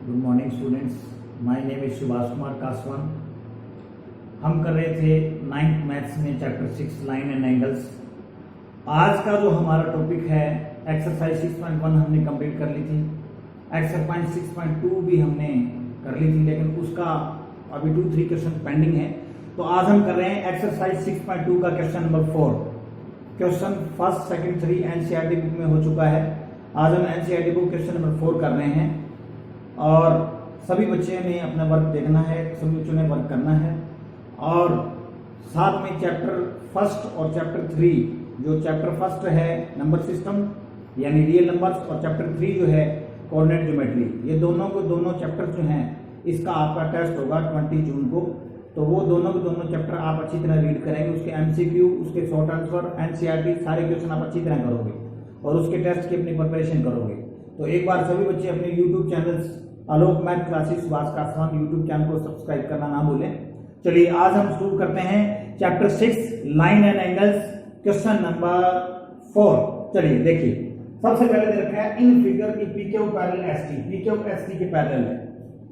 Good morning students, my name is Subhash Kumar Kaswan. हम कर रहे थे 9th मैथ्स में चैप्टर 6 लाइन एंड एंगल्स। आज का जो हमारा टॉपिक है एक्सरसाइज 6.1 हमने कंप्लीट कर ली थी। एक्सरसाइज 6.2 भी हमने कर ली थी, लेकिन उसका अभी 2-3 क्वेश्चन पेंडिंग है। तो आज हम कर रहे हैं एक्सरसाइज 6.2 का question number 4। Question first, second, 3 NCERT book में हो चुका है। आज हम एनसीईआरटी बुक क्वेश्चन नंबर 4 कर रहे हैं और सभी बच्चे ने अपना वर्क देखना है, सभी बच्चों ने वर्क करना है। और साथ में चैप्टर फर्स्ट और चैप्टर 3, जो चैप्टर फर्स्ट है नंबर सिस्टम यानी रियल नंबर्स, और चैप्टर 3 जो है कोऑर्डिनेट ज्योमेट्री, ये दोनों चैप्टर जो हैं इसका आपका टेस्ट होगा 20 जून को। तो वो दोनों चैप्टर आप अच्छी तरह रीड करेंगे, उसके एमसीक्यू, उसके शॉर्ट आंसर, एनसीईआरटी सारे क्वेश्चन आप अच्छी तरह करोगे और उसके टेस्ट की अपनी प्रिपरेशन करोगे। तो एक बार सभी बच्चे अपने YouTube channel Alok math classes Subhash Kaswan YouTube channel को सब्सक्राइब करना ना भूलें। चलिए आज हम शुरू करते हैं chapter 6 line and angles, question number 4। चलिए देखिए, सबसे पहले दे रखा है इन फिगर की PQ parallel ST. PQ ST के पैरेलल है,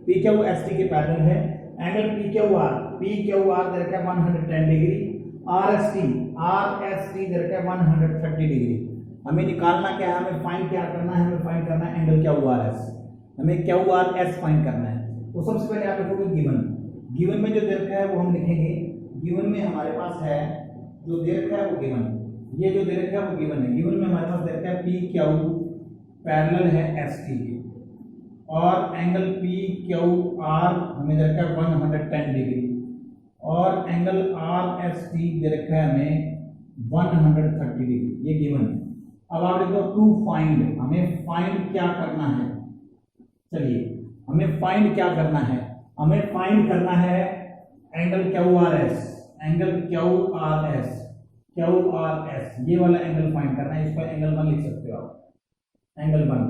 पीक्यू एसटी के पैरेलल है। एंगल पीक्यूआर दे रखा है 110 डिग्री। आरएसटी दे रखा है 130 डिग्री। हमें निकालना क्या है, हमें फाइंड क्या करना है, हमें फाइंड करना है एंगल क्यूआरएस, हमें क्यूआरएस फाइंड करना है। तो सबसे पहले आप लिखोगे गिवन में जो दे रखा है वो हम लिखेंगे। गिवन में हमारे पास है जो दे रखा है वो गिवन, ये जो दे रखा है वो गिवन है। गिवन में हमारे पास दे रखा है पी क्यू पैरेलल है एसटी के, और एंगल पी क्यू आर हमें दे रखा है 110 डिग्री, और एंगल आर एस टी दे रखा है हमें 130 डिग्री। ये गिवन है। अब आप लिखो टू फाइंड, हमें फाइंड क्या करना है। चलिए हमें फाइंड क्या करना है, हमें फाइंड करना है एंगल क्यूआरएस, एंगल क्यूआरएस, ये वाला एंगल फाइंड करना है। इसको एंगल 1 लिख सकते हो आप, एंगल 1,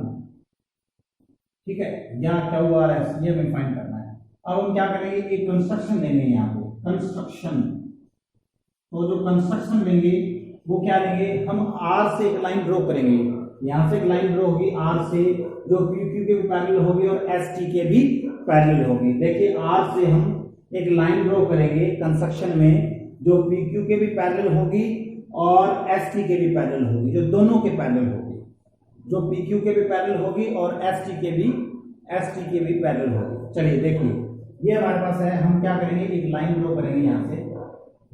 ठीक है, या क्यूआरएस, ये हमें फाइंड करना है। अब हम क्या करेंगे, एक कंस्ट्रक्शन लेंगे यहाँ पे, कंस्ट्रक्शन। तो जो कंस्ट्रक्शन लेंगे वो क्या लेंगे, हम आर से एक लाइन ड्रॉ करेंगे। यहाँ से एक लाइन ड्रॉ होगी आर से, जो पीक्यू के भी पैरेलल होगी और एसटी के भी पैरेलल होगी। देखिए आर से हम एक लाइन ड्रॉ करेंगे कंस्ट्रक्शन में, जो पीक्यू के भी पैरेलल होगी और एसटी के भी पैरेलल होगी, जो दोनों के पैरेलल होगी, जो पीक्यू के भी पैरेलल होगी और एसटी के भी पैरेलल होगी। चलिए देखिए ये हमारे पास है, हम क्या करेंगे, एक लाइन ड्रॉ करेंगे यहाँ से।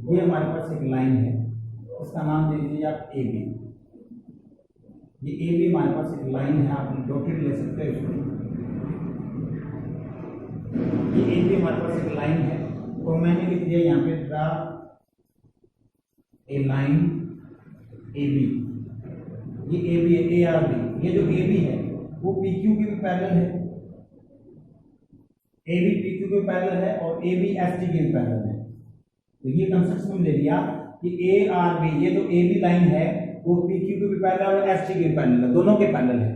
ये हमारे पास एक लाइन है, इसका नाम दे दीजिए आप ए बी। ये ए बी हमारे पास एक लाइन है, आप डॉटेड ले सकते हो इसको। ये ए बी हमारे पास एक लाइन है, तो मैंने लिख दिया यहाँ पे draw a line A B. ये ए बी है, ए आर बी। ये जो ए बी है वो पी क्यू के भी पैरेलल है, ए बी पी क्यू के पैरेलल है और ए बी एस टी के भी पैरेलल है। तो ये कंस्ट्रक्शन में ले लिया कि ए आर बी, ये जो ए बी लाइन है वो पी क्यू के भी पैरेलल और एस टी के भी पैरेलल है, दोनों के पैरेलल है।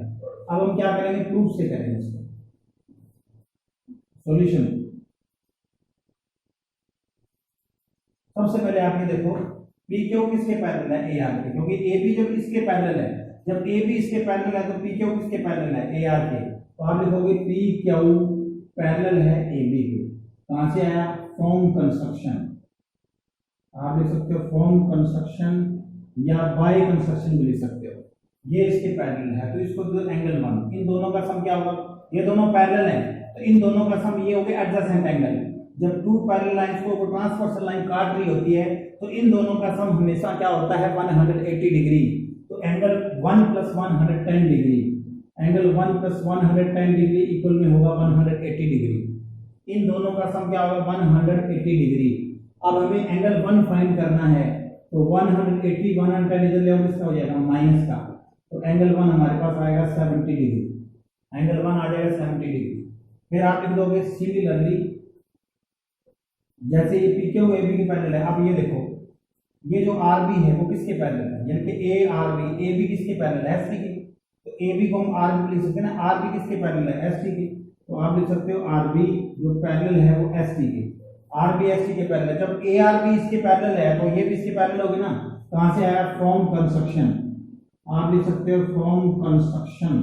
अब हम क्या करेंगे, प्रूफ से करेंगे इसको। सॉल्यूशन, सबसे पहले आप ये देखो पी क्यू किसके पैरेलल है, ए आर के, क्योंकि ए बी जब इसके पैरेलल है, जब ए बी इसके पैरेलल है तो पी क्यू किसके पैरेलल है, ए आर के। तो आप लिखोगे पी क्यू पैरेलल है ए बी के। कहां से आया, फ्रॉम कंस्ट्रक्शन। आप लिख सकते हो फ्रॉम कंस्ट्रक्शन या बाय कंस्ट्रक्शन भी लिख सकते हो। ये इसके पैरेलल है, तो इसको दो एंगल 1, इन दोनों का सम क्या होगा, ये दोनों पैरेलल है तो इन दोनों का सम ये हो गया एडजेसेंट एंगल। जब टू पैरेलल लाइंस को ट्रांसवर्सल लाइन काट रही होती है तो इन दोनों का सम हमेशा क्या होता है, 180 डिग्री। तो angle 1 + 110 degree, angle 1 + 110 degree equal में होगा 180 डिग्री। इन दोनों का सम क्या होगा, 180 डिग्री। अब हमें एंगल 1 फाइंड करना है, तो 180 110 इधर ले आओ, किसका हो जाएगा, माइनस का। तो एंगल 1 हमारे पास आएगा 70 डिग्री, एंगल 1 आ जाएगा 70 डिग्री। फिर आप लिख दोगे सिमिलरली, जैसे ये पी क्यू ए बी के पैरेलल है। अब ये देखो ये जो आर बी है वो किसके पैरेलल है, यानी कि A R B, A B किसके पैरेलल है, एस टी के। तो ए बी को हम आर बी लिख सकते हैं ना, आर बी किसके पैरेलल है, एस टी के। तो आप लिख सकते हो आर बी जो पैरेलल है वो एस टी के, आर बी एस टी के पैरेलल है। जब ए आर बी इसके पैरेलल है तो ये भी इसके पैरेलल होगी ना। कहां से आया, फ्रॉम कंस्ट्रक्शन। आप लिख सकते हो फ्रॉम कंस्ट्रक्शन,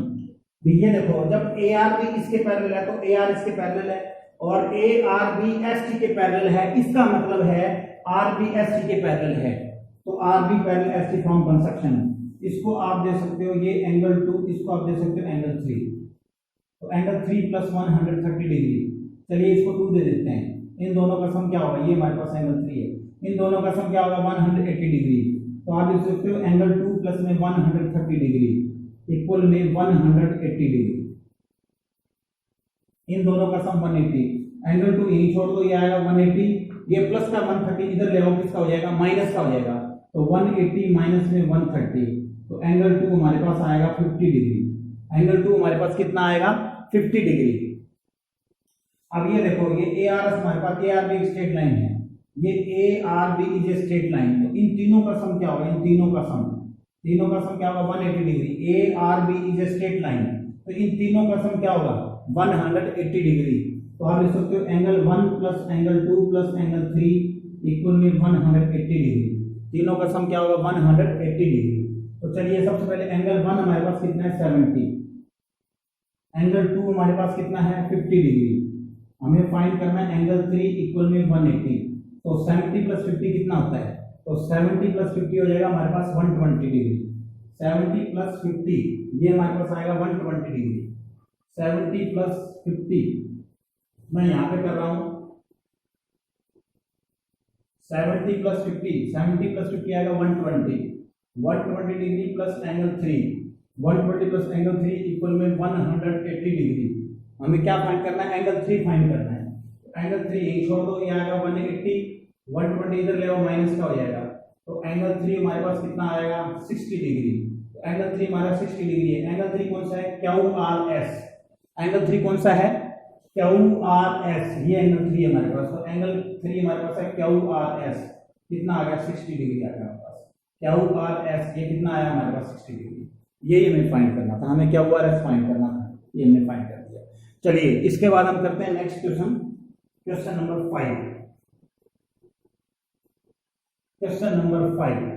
ये देखो जब ए आर बी इसके पैरेलल है तो ए आर इसके पैरेलल है और A R B S T के पैरेलल है, इसका मतलब है आर बी एस टी के पैरेलल है, तो R B parallel S T from construction. इसको आप दे सकते हो ये एंगल 2, इसको आप दे सकते हो एंगल 3, तो एंगल 3 प्लस 130 डिग्री। चलिए इसको 2 दे देते हैं, इन दोनों का सम क्या होगा, ये हमारे पास एंगल 3 है, इन दोनों का सम क्या होगा 180 डिग्री। तो आप लिख सकते हो एंगल 2 प्लस में 130 डिग्री इक्वल में 180 डिग्री, इन दोनों का सम 180। एंगल 2 यही छोड़ दो, ये आएगा 180, ये प्लस का 130 इधर ले आओ, किसका हो जाएगा माइनस का हो जाएगा, तो 180 माइनस में 130, तो एंगल 2 हमारे पास आएगा 50 डिग्री। एंगल 2 हमारे पास कितना आएगा 50 डिग्री। अब ये देखो ये ए आर एस हमारे पास, A R B straight line है, ये A R B is a straight line, तो इन तीनों का सम क्या होगा, इन तीनों का सम क्या होगा 180 degree. A R B is a straight line, तो इन तीनों का सम क्या होगा 180 डिग्री। तो आप लिख सकते हो angle 1 plus angle 2 plus angle 3 equal में 180 डिग्री, तीनों का सम क्या होगा 180 डिग्री। तो चलिए सबसे पहले एंगल 1 हमारे पास कितना है 70, एंगल 2 हमारे पास कितना है 50 डिग्री, हमें फाइंड करना है एंगल 3 इक्वल में 180, तो 70 प्लस 50 कितना होता है, तो 70 प्लस 50 हो जाएगा हमारे पास 120 डिग्री। 70 प्लस 50 ये हमारे पास आएगा 120 डिग्री। 70 प्लस 50 मैं यहाँ पे कर रहा हूँ 70 प्लस 50 आएगा 120 degree plus angle 3, 120 plus angle 3 equal में 180 डिग्री। हमें क्या फाइंड करना है, एंगल 3 फाइंड करना है। एंगल 3 यही छोड़ दो, ये आएगा 180, 120 इधर ले आओ माइनस का हो जाएगा, तो एंगल 3 हमारे पास कितना आएगा 60 डिग्री। तो एंगल 3 हमारा 60 डिग्री है। एंगल 3 कौन सा है क्यू आर एस, एंगल 3 कौन सा है क्यू आर एस, ये एंगल 3 हमारे पास, तो एंगल 3 हमारे पास है क्यू आर एस, कितना आ गया 60 डिग्री आ गया हमारे पास। क्यू आर एस ये कितना आया हमारे पास 60 डिग्री, ये हमें फाइंड करना था, हमें क्यू आर एस फाइंड करना था, ये हमने फाइंड कर दिया। चलिए इसके बाद हम करते हैं next question, question number 5। Question number 5,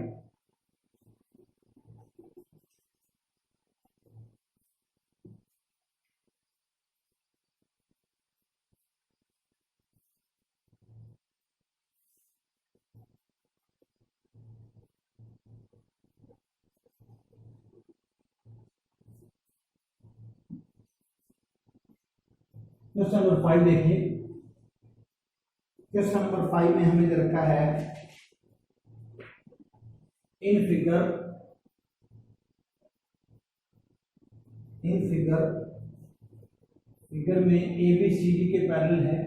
question number 5 देखिए। क्वेश्चन नंबर 5 में हमें दे रखा है इन फिगर में ए बी सी डी के पैरेलल है,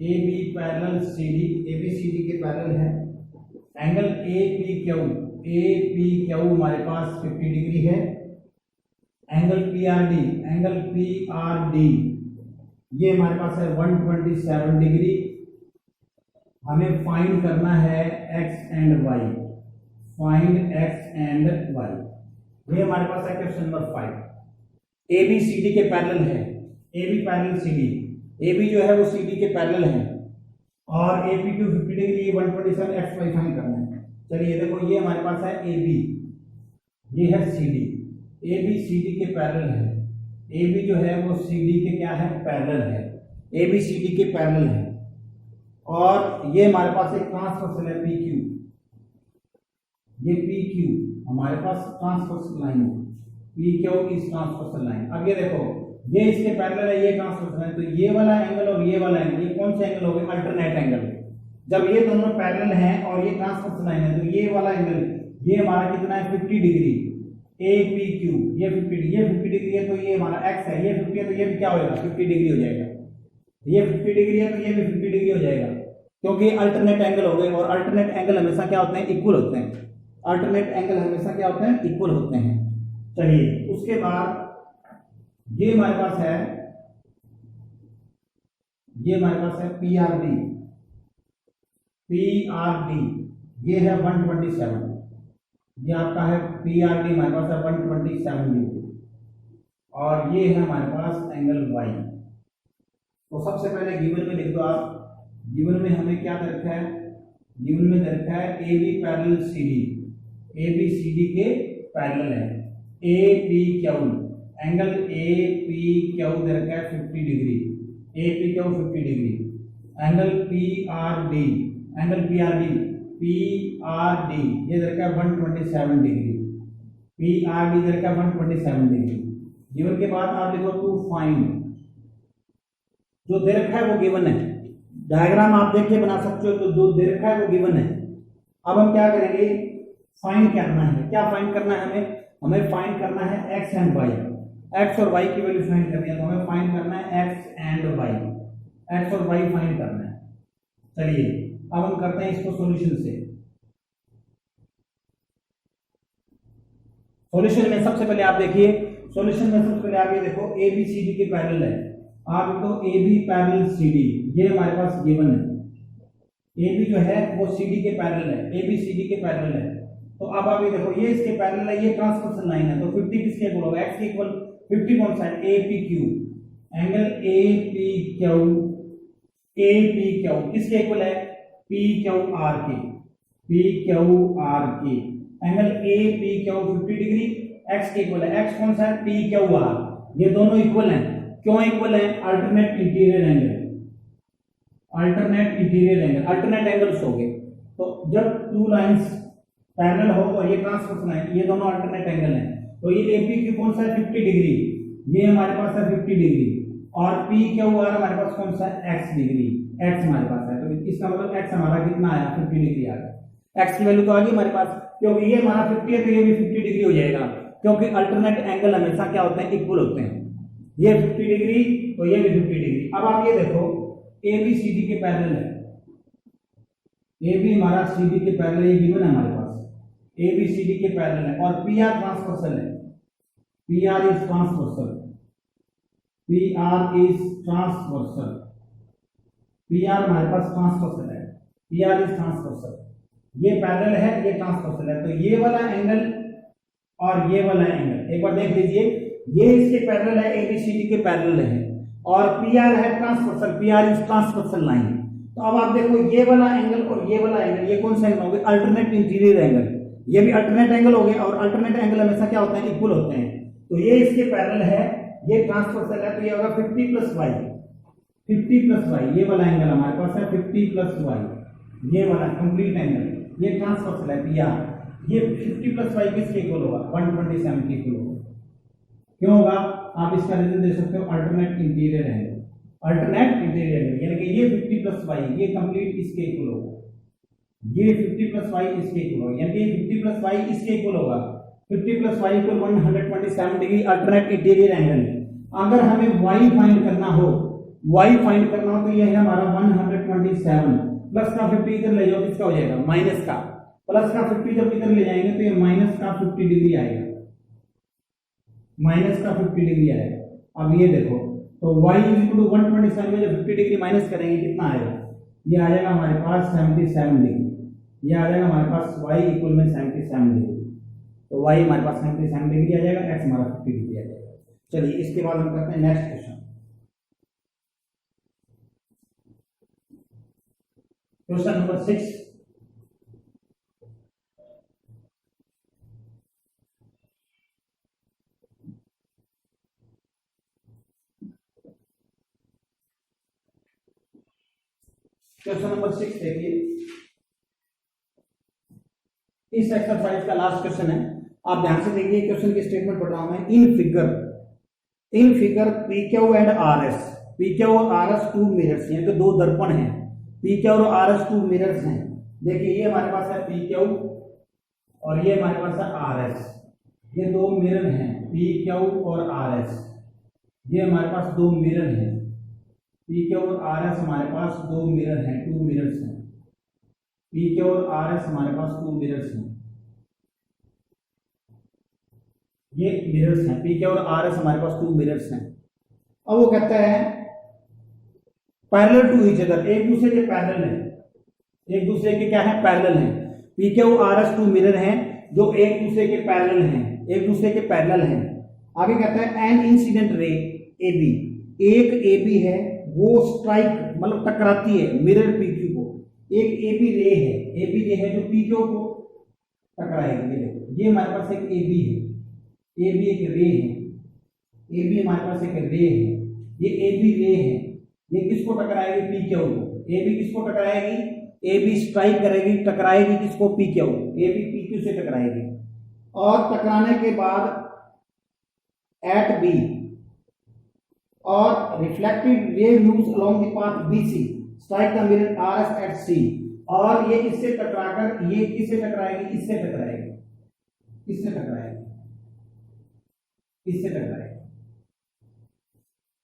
A B parallel C D, A B C D के पैरेलल है। एंगल ए पी क्यू हमारे पास 50 डिग्री है। एंगल पी आर डी ये हमारे पास है 127 डिग्री। हमें फाइंड करना है X and Y, find X and Y, ये हमारे पास है question number 5। A B C D के पैरेलल है, A B parallel C D, A B जो है वो सी डी के पैरेलल है और A P to 50 degree 127 X Y find करना है। चलिए देखो ये हमारे पास है ए बी, ये है C D, A B C D के पैरेलल है, ए बी जो है वो सी डी के क्या है पैरेलल है, ए बी सी डी के पैरेलल है और ये हमारे पास एक ट्रांसवर्सल है पी क्यू, ये पी क्यू हमारे पास ट्रांसवर्सल लाइन है, P Q is transversal line. अब ये देखो ये इसके पैरेलल है, ये ट्रांसवर्सल है, तो ये वाला एंगल और ये वाला एंगल, ये कौन से एंगल हो गए अल्टरनेट एंगल। जब ये दोनों पैरेलल हैं और ये ट्रांसवर्सल लाइन है तो ये वाला एंगल ये हमारा कितना है 50 डिग्री, ए पी क्यू ये 50 डिग्री है, तो ये हमारा एक्स है, ये 50 है तो ये भी क्या होगा 50 डिग्री हो जाएगा, ये 50 डिग्री है तो ये भी 50 डिग्री हो जाएगा, क्योंकि अल्टरनेट एंगल हो गए और अल्टरनेट एंगल हमेशा क्या होते हैं इक्वल होते हैं, अल्टरनेट एंगल हमेशा क्या होते हैं इक्वल होते हैं। चलिए उसके बाद ये हमारे पास है, ये हमारे पास है पी आर डी, ये है 127, ये आपका है पी आर डी हमारे पास है 127 डिग्री और ये है हमारे पास एंगल वाई। तो सबसे पहले गिवन में लिख दो आप, गिवन में हमें क्या दे रखा है, गिवन में दे रखा है A B parallel C D, A B C D के पैरेलल है, A P Q angle A P Q दे रखा है 50 degree, A P Q 50 degree. Angle P R D, angle P R D, P R D ये दे रखा है 127 degree, P R D दे रखा है 127 डिग्री। गिवन के बाद आप लिखो टू फाइंड, जो दे रखा है वो गिवन है, डायग्राम आप देख के बना सकते हो, तो जो दे रखा है वो गिवन है। अब हम क्या करेंगे, फाइंड करना है। क्या फाइंड करना है हमें? हमें फाइंड करना है एक्स एंड वाई, एक्स और वाई की वैल्यू फाइंड करनी है, तो हमें फाइंड करना है एक्स एंड वाई, एक्स और वाई फाइंड करना है। चलिए अब हम करते हैं इसको सॉल्यूशन से। सॉल्यूशन में सबसे पहले आप देखिए, सॉल्यूशन में सबसे पहले आप ये देखो ए बी सी डी के पैरेलल है, आप तो A B parallel C D, ये हमारे पास गिवन है। ए बी जो है वो सी डी के पैरेलल है, ए बी सी डी के पैरेलल है। तो अब आप ये देखो, ये इसके पैरेलल है, ये ट्रांसवर्सल लाइन है, तो 50 किसके इक्वल होगा? एक्स के इक्वल 50 कौन सा है? A P Q, angle A P Q, A P Q किसके इक्वल है? पी क्यू आर के, पी क्यू आर के। Angle A P Q 50 degree x के इक्वल है, एक्स कौन सा है? P Q are. ये दोनों इक्वल हैं, क्यों इक्वल है? Alternate interior angle, alternate interior angle, alternate angles हो गए। तो जब टू लाइंस पैरेलल हो तो ये ट्रांसवर्सल है, ये दोनों अल्टरनेट एंगल हैं। तो ये एपी क्यू कौन सा है? 50 डिग्री, ये हमारे पास है 50 डिग्री, और पी क्यू आर हमारे पास कौन सा है? एक्स डिग्री, एक्स हमारे पास है। तो इसका मतलब एक्स हमारा कितना आया? 50 डिग्री आ गया। एक्स की वैल्यू तो आ गई हमारे पास, क्योंकि ये हमारा 50 है तो ये भी 50 डिग्री हो जाएगा, क्योंकि अल्टरनेट एंगल हमेशा क्या होते हैं? इक्वल होते हैं। ये 50 डिग्री तो ये भी 50 डिग्री। अब आप ये देखो, ए बी सी डी के पैरेलल है, ए बी हमारा सी डी के पैरेलल, ये गिवन है हमारे पास, ए बी सी डी के पैरेलल है, और पी आर ट्रांसवर्सल है, P R is transversal, P R is transversal, P R हमारे पास ट्रांसवर्सल है, पी आर इज ट्रांसवर्सल। ये पैरेलल है, ये ट्रांसवर्सल है, तो ये वाला एंगल और ये वाला एंगल एक बार देख लीजिए, ये इसके पैरेलल है, ए बी सी डी के पैरेलल है, और पी आर है transversal, P R is transversal line. तो अब आप देखो, ये वाला एंगल और ये वाला एंगल, ये कौन सा एंगल हो गया? Alternate interior angle. ये भी अल्टरनेट एंगल हो गए, और अल्टरनेट एंगल हमेशा क्या होते हैं? इक्वल होते हैं। तो ये इसके पैरेलल है, ये ट्रांसवर्सल है, तो ये होगा 50 प्लस वाई, 50 प्लस वाई, ये वाला एंगल हमारे पास है 50 प्लस वाई, ये वाला कंप्लीट एंगल, ये ट्रांसवर्सल है पी आर। ये 50 प्लस वाई किसके इक्वल होगा? 127 के इक्वल होगा। क्यों होगा? आप इसका रीजन दे सकते हो, alternate interior angle, alternate interior angle, यानी कि ये 50 प्लस वाई ये कंप्लीट इसके इक्वल होगा, ये 50 प्लस वाई इसके इक्वल होगा, यानी कि 50 प्लस वाई इसके इक्वल होगा। 50 plus Y equal 127 degree alternate interior angle. अगर हमें वाई फाइंड करना हो, वाई फाइंड करना हो, तो ये है हमारा 127 प्लस का 50 इधर ले जाओ, किसका हो जाएगा? माइनस का। प्लस का 50 जब इधर ले जाएंगे तो ये माइनस का 50 डिग्री आएगा, माइनस का 50 डिग्री आएगा। अब ये देखो, तो y इज इक्वल टू 127 में जब 50 डिग्री माइनस करेंगे कितना आएगा? ये आ जाएगा हमारे पास 77 डिग्री, ये आ जाएगा हमारे पास y इक्वल में 77 डिग्री। तो y हमारे पास 77 डिग्री आ जाएगा, x हमारा 50 डिग्री आ जाएगा। चलिए इसके बाद हम करते हैं next question. Question number 6। Question number 6 देखिए, इस एक्सरसाइज का लास्ट क्वेश्चन है। आप ध्यान से देखिए, क्वेश्चन की स्टेटमेंट पढ़ रहा हूं मैं। In figure P Q and R S, P Q और आर एस टू मिरर्स हैं, तो दो दर्पण हैं, पी क्यू और आर एस टू मिरर्स हैं। देखिए ये हमारे पास है पी क्यू और ये हमारे पास है आर एस, ये दो मिरर हैं पी क्यू और आर एस, ये हमारे पास दो मिरर हैं पी क्यू और आर एस, हमारे पास दो मिरर हैं, टू मिरर्स हैं, पी क्यू और आर एस हमारे पास टू मिरर्स हैं, ये मिरर्स हैं, पी क्यू और आर एस हमारे पास टू मिरर्स हैं। अब वो कहता है पैरेलल टू ईच अदर, एक दूसरे के पैरेलल है, एक दूसरे के क्या है? पैरेलल हैं। P Q R S two mirror हैं जो एक दूसरे के पैरेलल हैं, एक दूसरे के पैरेलल हैं। आगे कहता है an incident ray A B, एक ए बी है वो स्ट्राइक मतलब टकराती है मिरर पी क्यू को, एक ए बी रे है, ए बी रे है जो पी क्यू को टकराएगी। ये देखो, ये हमारे पास एक ए बी है, ए बी एक रे है, ए बी हमारे पास एक रे है, ये ए बी रे है, ये किसको टकराएगी, पी क्यू को। ए बी किसको टकराएगी, ए बी स्ट्राइक करेगी, टकराएगी किसको, P Q, A B P Q से टकराएगी। और टकराने के बाद एट बी और reflected ray moves along the path BC strike the mirror RS at C. और ये इससे टकराकर ये किससे टकराएगी, इससे टकराएगी, इससे टकराएगी, इससे टकराएगी,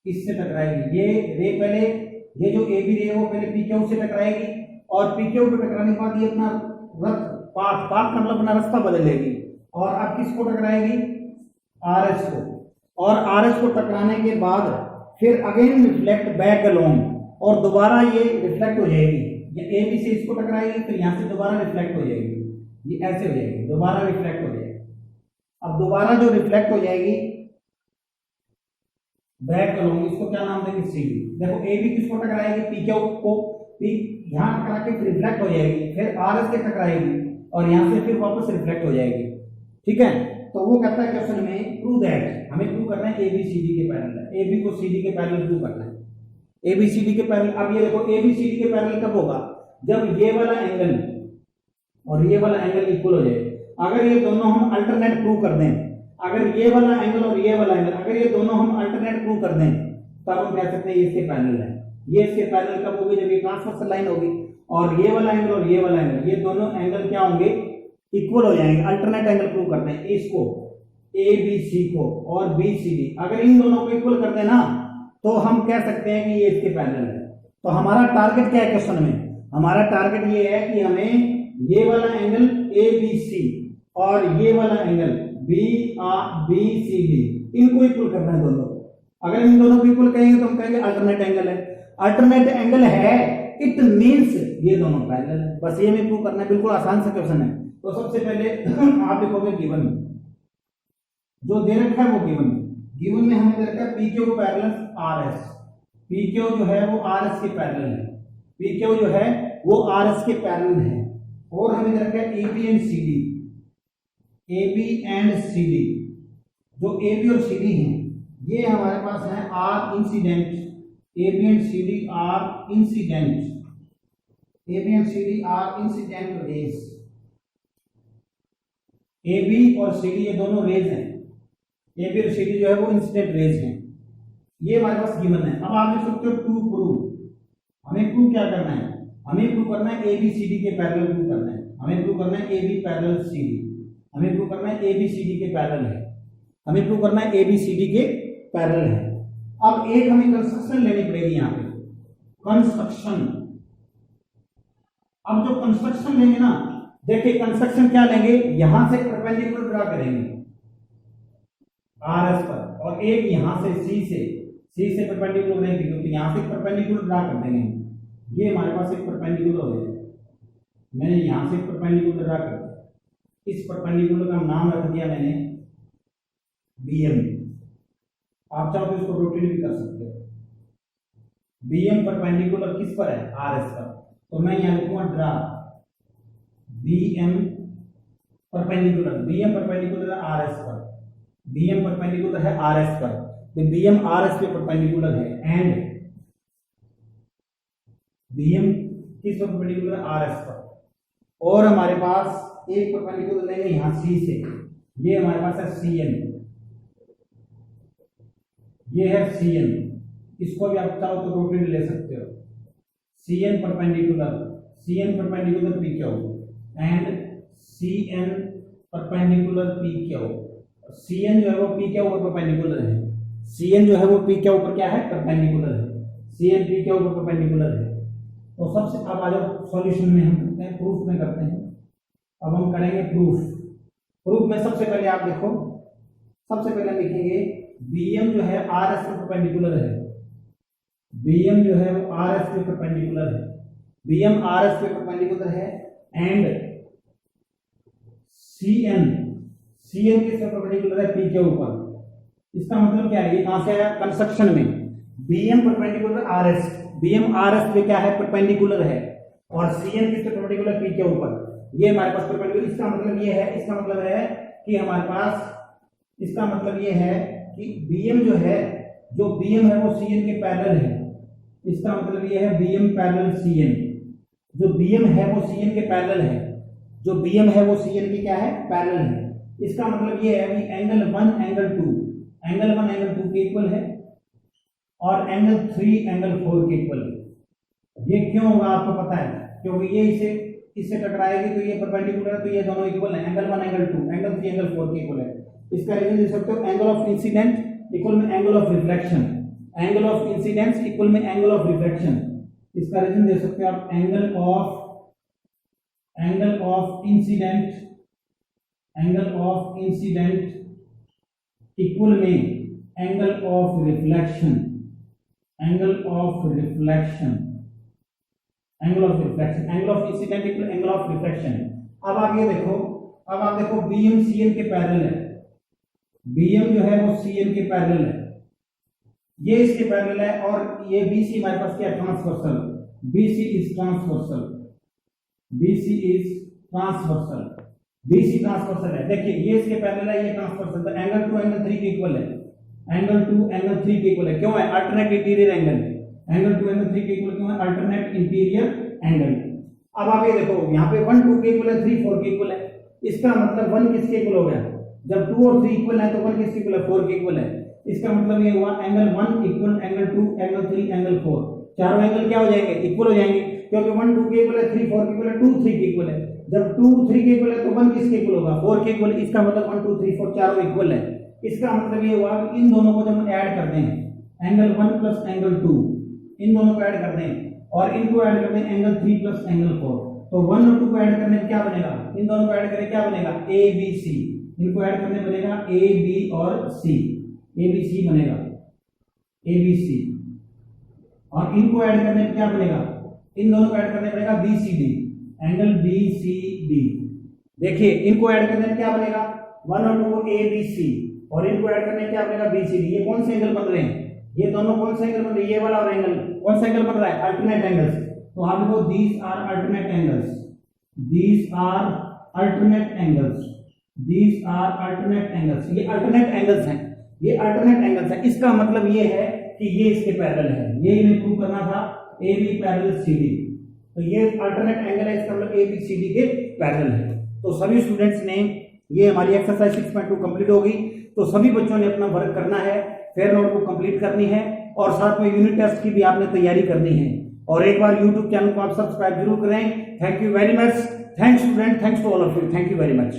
इससे टकराएगी। ये रे पहले, ये जो ए बी रे वो पहले पी क्यू से टकराएगी और पी क्यू को टकराने के बाद ये अपना पाथ पाथ मतलब अपना रास्ता बदलेगी और अब किसको टकराएगी, आर एस को। और आर एस को टकराने के बाद फिर अगेन रिफ्लेक्ट बैक अलोंग और दोबारा ये रिफ्लेक्ट हो जाएगी। ये ए बी से इसको टकराएगी, फिर यहाँ से दोबारा रिफ्लेक्ट हो जाएगी, ये ऐसे हो जाएगी, दोबारा रिफ्लेक्ट हो जाएगी। अब दोबारा जो रिफ्लेक्ट हो जाएगी बैक अलोंग, इसको क्या नाम देंगे, सी बी। देखो ए बी किसको टकराएगी, पी क्यू को, पी यहाँ टकरा के फिर रिफ्लेक्ट हो जाएगी, फिर आर एस के टकराएगी और यहाँ से फिर वापस रिफ्लेक्ट हो जाएगी। ठीक है, तो वो कहता है क्वेश्चन में प्रूव दैट, हमें प्रूव करना है ए बी सी डी के पैरेलल है, ए बी को सी डी के पैरेलल प्रूव करना है, ए बी सी डी के पैरेलल। अब ये देखो ए बी सी डी के पैरेलल कब होगा, जब ये वाला एंगल और ये वाला एंगल इक्वल हो जाए। अगर ये दोनों हम अल्टरनेट प्रूव कर दें, अगर ये वाला एंगल और ये वाला एंगल, अगर ये दोनों हम अल्टरनेट प्रूव कर दें, तब हम कह सकते हैं ये इसके पैरेलल है। ये इसके पैरेलल कब होगी, जब ये ट्रांसवर्सल लाइन होगी और ये वाला एंगल और ये वाला एंगल, ये दोनों एंगल क्या होंगे, इक्वल हो जाएंगे। अल्टरनेट एंगल प्रूव करते हैं, इसको ए बी सी को और बी सी डी, अगर इन दोनों को इक्वल कर देना तो हम कह सकते हैं कि ये इसके पैरेलल है। तो हमारा टारगेट क्या है क्वेश्चन में, हमारा टारगेट ये है कि हमें ये वाला एंगल ए बी सी और ये वाला एंगल बी सी डी, इनको इक्वल करना है दोनों। अगर इन दोनों को इक्वल करेंगे तो हम कहेंगे अल्टरनेट एंगल है। अल्टरनेट एंगल है, इट मींस ये दोनों पैरेलल है। बस ये हमें प्रूव करना है, बिल्कुल आसान सा क्वेश्चन है। तो सबसे पहले आप लिखोगे गिवन, जो दे रखा है वो गिवन, गिवन में हमें दे रखा है P Q parallel R S, P Q जो है वो आर एस के पैरेलल है, पी क्यू जो है वो आर एस के पैरेलल है। और हमें दे रखा है A B and C D, A B and C D, जो ए बी और सी डी हैं ये हमारे पास है are incident, A B and C D are incident, A B and C D are incident rays. A B और C D ये दोनों रेज हैं, ए बी और सी डी जो है वो इंसिडेंट रेज हैं, ये हमारे पास गिवन है। अब आप लिख सकते हो टू प्रूव, हमें प्रूव क्या करना है, हमें प्रूव करना है ए बी सी डी के पैरेलल प्रूव करना है, हमें प्रूव करना है A B parallel C D, हमें प्रूव करना है ए बी सी डी के पैरेलल है, हमें प्रूव करना है ए बी सी डी के पैरेलल है। अब एक हमें कंस्ट्रक्शन लेनी पड़ेगी यहाँ पे, कंस्ट्रक्शन। अब जो कंस्ट्रक्शन लेंगे ना, देखिए कंस्ट्रक्शन क्या लेंगे, यहां से परपेंडिकुलर ड्रा करेंगे आर एस पर, और एक यहां से सी से परपेंडिकुलर लेंगे, क्योंकि यहां से परपेंडिकुलर ड्रा कर देंगे। ये हमारे पास एक परपेंडिकुलर हो जाएगा, मैंने यहां से परपेंडिकुलर ड्रा कर दिया, इस परपेंडिकुलर का नाम रख दिया मैंने बी एम। आप चाहो तो इसको रोटेट भी कर सकते हो। बी एम परपेंडिकुलर किस पर है, आर एस पर, तो मैं यहां लिखूंगा draw B M perpendicular, B M perpendicular है आर एस पर, बी एम परपेंडिकुलर है आर एस पर, तो बी एम आर एस पे परपेंडिकुलर है, एंड बी एम किस पर परपेंडिकुलर, आर एस पर। और हमारे पास एक परपेंडिकुलर लेंगे यहां सी से, ये हमारे पास है सी एन, ये है सी एन, इसको भी आप चाहो तो रोटेट ले सकते हो। C N perpendicular P Q and C N perpendicular P Q. C N जो है वो पी क्यू पर परपेंडिकुलर है, सी एन जो है वो पी क्यू पर क्या है, परपेंडिकुलर है, सी एन पी क्यू पर परपेंडिकुलर है। तो सबसे अब आ जाओ सॉल्यूशन में, हम करते हैं प्रूफ में करते हैं। अब हम करेंगे प्रूफ में सबसे पहले आप देखो, सबसे पहले लिखेंगे बीएम जो है आर एस पे परपेंडिकुलर है, बीएम जो है वो आर एस पे परपेंडिकुलर है, बीएम आर एस पे परपेंडिकुलर है, एंड सी एन किस पे परपेंडिकुलर है, पी के ऊपर। इसका मतलब क्या है, ये कहां से आया, कंस्ट्रक्शन में BM perpendicular R S, BM R S पे क्या है, परपेंडिकुलर है, और सी एन किस पे परपेंडिकुलर, पी के ऊपर। ये हमारे पास परपेंडिकुलर, इसका मतलब ये है, इसका मतलब है कि हमारे पास, इसका मतलब ये है कि BM जो है, जो BM है वो CN के पैरेलल है। इसका मतलब ये है BM पैरेलल CN। जो BM है वो CN के पैरेलल है, जो BM है वो CN के क्या है, पैरेलल है। इसका मतलब ये है कि एंगल 1 एंगल 2 के इक्वल है और एंगल 3 एंगल 4 के इक्वल है। ये क्यों होगा आपको पता है, क्योंकि ये इससे टकराएगी तो ये परपेंडिकुलर है, तो ये दोनों इक्वल है। एंगल 1 एंगल 2 एंगल 3 एंगल 4 के इक्वल है। इसका रीजन दे सकते हो, एंगल ऑफ इंसिडेंट इक्वल में angle of reflection, angle of incidence equal में एंगल ऑफ रिफ्लेक्शन। इसका रीजन दे सकते हो आप, एंगल ऑफ इंसिडेंट इक्वल में angle of reflection, angle of incident equal angle of reflection. अब आप ये देखो, BM CN के पैरेलल है। BM जो है वो CN के पैरेलल है, ये इसके पैरेलल है, और ये BC हमारे पास क्या, ट्रांसवर्सल। BC इज ट्रांसवर्सल है। देखिए ये इसके पैरेलल है, ये ट्रांसवर्सल, तो एंगल 2 एंगल 3 के इक्वल है। एंगल 2 एंगल 3 के इक्वल है, क्यों है, alternate interior angle. Angle 2 angle 3 के इक्वल क्यों है, अल्टरनेट इंटीरियर एंगल। अब आप ये देखो, यहाँ पे 1 2 के इक्वल है, 3 4 के इक्वल है। इसका मतलब 1 किसके इक्वल हो गया, जब 2 और 3 इक्वल है तो 1 किसके इक्वल है, 4 के इक्वल है। इसका मतलब ये हुआ angle 1 equal angle 2 angle 3 angle 4, चारों एंगल क्या हो जाएंगे, इक्वल हो जाएंगे, क्योंकि 1 2 के इक्वल है, 3 4 के इक्वल है, 2 3 के इक्वल है। जब 2 3 के इक्वल है तो 1 किसके इक्वल होगा, 4 के इक्वल। इसका मतलब 1 2 3 4 चारों इक्वल है। इसका मतलब ये हुआ कि इन दोनों को जब हम ऐड करते हैं, एंगल 1 प्लस एंगल 2, इन दोनों को ऐड करते हैं और इनको ऐड करते हैं एंगल 3 प्लस एंगल 4, तो 1 और 2 को ऐड करने में क्या बनेगा, इन दोनों को ऐड करें क्या बनेगा, ABC। इनको ऐड करने बनेगा AB और C, ABC बनेगा, ABC। और इनको ऐड करने में क्या बनेगा, इन दोनों को ऐड करने बनेगा BCD, एंगल BCD। देखिए इनको ऐड करने में क्या बनेगा, 1 और 2 ABC, और इनको ऐड करने में क्या बनेगा BCD। ये कौन से एंगल बन रहे हैं, ये दोनों कौन से एंगल बन रहे हैं, ये वाला और एंगल कौन सा एंगल बन रहा है, अल्टरनेट एंगल्स। तो आप देखो, these are alternate angles, these are alternate angles, these are alternate angles. ये अल्टरनेट एंगल्स हैं, ये अल्टरनेट एंगल्स हैं। इसका मतलब ये है कि ये इसके पैरेलल है, ये इन्हें प्रूव करना था, AB पैरेलल CD। तो ये अल्टरनेट एंगल है, इसका मतलब ABCD के पैरेलल है। तो सभी स्टूडेंट्स ने, ये हमारी एक्सरसाइज 6.2 कंप्लीट होगी। तो सभी बच्चों ने अपना वर्क करना है, फेयर नोटबुक कंप्लीट करनी है, और साथ में यूनिट टेस्ट की भी आपने तैयारी करनी है। और एक बार YouTube चैनल को आप सब्सक्राइब जरूर करें। Thank you very much, thanks student, thanks to all of you, thank you very much.